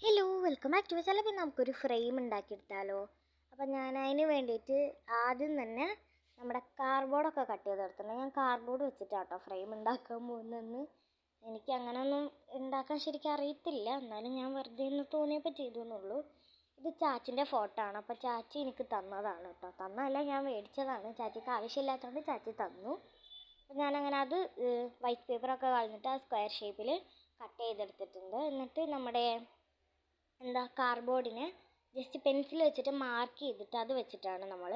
Hello welcome back to my channel. അപ്പോൾ നമുക്കൊരു frame ഉണ്ടാക്കിയെടുത്താലോ? അപ്പോൾ ഞാൻ അതിന് വേണ്ടിയിട്ട് ആദ്യം തന്നെ നമ്മുടെ കാർഡ്ബോർഡൊക്കെ കട്ട് ചെയ്ത് എടുത്തിട്ടുണ്ട്. ഞാൻ കാർഡ്ബോർഡ് വെച്ചിട്ടാണ് കേട്ടോ ഫ്രെയിം ഉണ്ടാക്കാൻ പോകുന്നതെന്ന്. എനിക്ക് അങ്ങനെയൊന്നും ഉണ്ടാക്കാൻ ശരിക്കും അറിയത്തില്ല, എന്നാലും ഞാൻ വെറുതെ ഒന്ന് തോന്നിയപ്പോൾ ചെയ്തു എന്നുള്ളൂ. ഇത് ചാച്ചിൻ്റെ ഫോട്ടോ ആണ്. അപ്പോൾ ചാച്ചി എനിക്ക് തന്നതാണ് കേട്ടോ. തന്നതല്ല, ഞാൻ മേടിച്ചതാണ്. ചാച്ചിക്ക് ആവശ്യമില്ലാത്തതുകൊണ്ട് ചാച്ചി തന്നു. അപ്പോൾ ഞാനങ്ങനെ അത് വൈറ്റ് പേപ്പറൊക്കെ കളഞ്ഞിട്ട് ആ സ്ക്വയർ ഷേപ്പിൽ കട്ട് ചെയ്തെടുത്തിട്ടുണ്ട്. എന്നിട്ട് നമ്മുടെ കാർഡ്ബോർഡിനെ ജസ്റ്റ് പെൻസിൽ വെച്ചിട്ട് മാർക്ക് ചെയ്തിട്ട് അത് വെച്ചിട്ടാണ് നമ്മൾ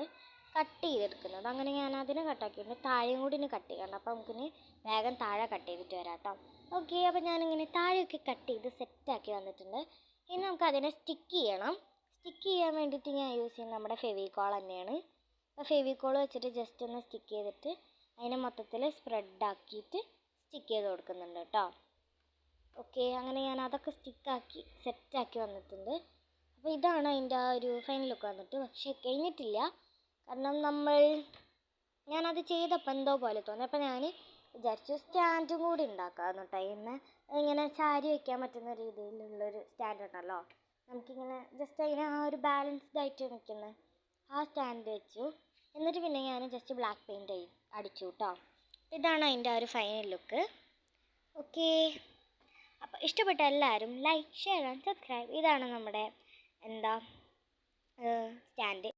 കട്ട് ചെയ്തെടുക്കുന്നത്. അങ്ങനെ ഞാൻ അതിനെ കട്ടാക്കിയിട്ടുണ്ട്. താഴെയും കൂടി ഇനി കട്ട് ചെയ്യണം. അപ്പോൾ നമുക്കിനി വേഗം താഴെ കട്ട് ചെയ്തിട്ട് വരാം കേട്ടോ. ഓക്കെ, അപ്പോൾ ഞാനിങ്ങനെ താഴെയൊക്കെ കട്ട് ചെയ്ത് സെറ്റാക്കി വന്നിട്ടുണ്ട്. ഇനി നമുക്ക് അതിനെ സ്റ്റിക്ക് ചെയ്യണം. സ്റ്റിക്ക് ചെയ്യാൻ വേണ്ടിയിട്ട് ഞാൻ യൂസ് ചെയ്യുന്നത് നമ്മുടെ ഫെവിക്കോൾ തന്നെയാണ്. അപ്പോൾ ഫെവിക്കോൾ വെച്ചിട്ട് ജസ്റ്റ് ഒന്ന് സ്റ്റിക്ക് ചെയ്തിട്ട് അതിനെ മൊത്തത്തിൽ സ്പ്രെഡാക്കിയിട്ട് സ്റ്റിക്ക് ചെയ്ത് കൊടുക്കുന്നുണ്ട് കേട്ടോ. ഓക്കെ, അങ്ങനെ ഞാൻ അതൊക്കെ സ്റ്റിക്കാക്കി സെറ്റാക്കി വന്നിട്ടുണ്ട്. അപ്പോൾ ഇതാണ് അതിൻ്റെ ആ ഒരു ഫൈനൽ ലുക്ക് വന്നിട്ട്. പക്ഷേ കഴിഞ്ഞിട്ടില്ല, കാരണം ഞാനത് ചെയ്തപ്പോൾ എന്തോ പോലെ തോന്നി. അപ്പോൾ ഞാൻ വിചാരിച്ചു സ്റ്റാൻഡും കൂടി ഉണ്ടാക്കാമെന്ന് കേട്ടോ. ഇങ്ങനെ ചാരി വയ്ക്കാൻ പറ്റുന്ന രീതിയിലുള്ളൊരു സ്റ്റാൻഡ് ഉണ്ടല്ലോ, നമുക്കിങ്ങനെ ജസ്റ്റ് അതിന് ആ ഒരു ബാലൻസ്ഡ് ആയിട്ട് നിൽക്കുന്ന ആ സ്റ്റാൻഡ് വെച്ചു. എന്നിട്ട് പിന്നെ ഞാൻ ജസ്റ്റ് ബ്ലാക്ക് പെയിൻറ്റ് അടിച്ചു കേട്ടോ. ഇതാണ് അതിൻ്റെ ആ ഒരു ഫൈനൽ ലുക്ക്. ഓക്കേ, അപ്പോൾ ഇഷ്ടപ്പെട്ട എല്ലാവരും ലൈക്ക്, ഷെയർ ആൻഡ് സബ്സ്ക്രൈബ്. ഇതാണ് നമ്മുടെ സ്റ്റാൻഡ്.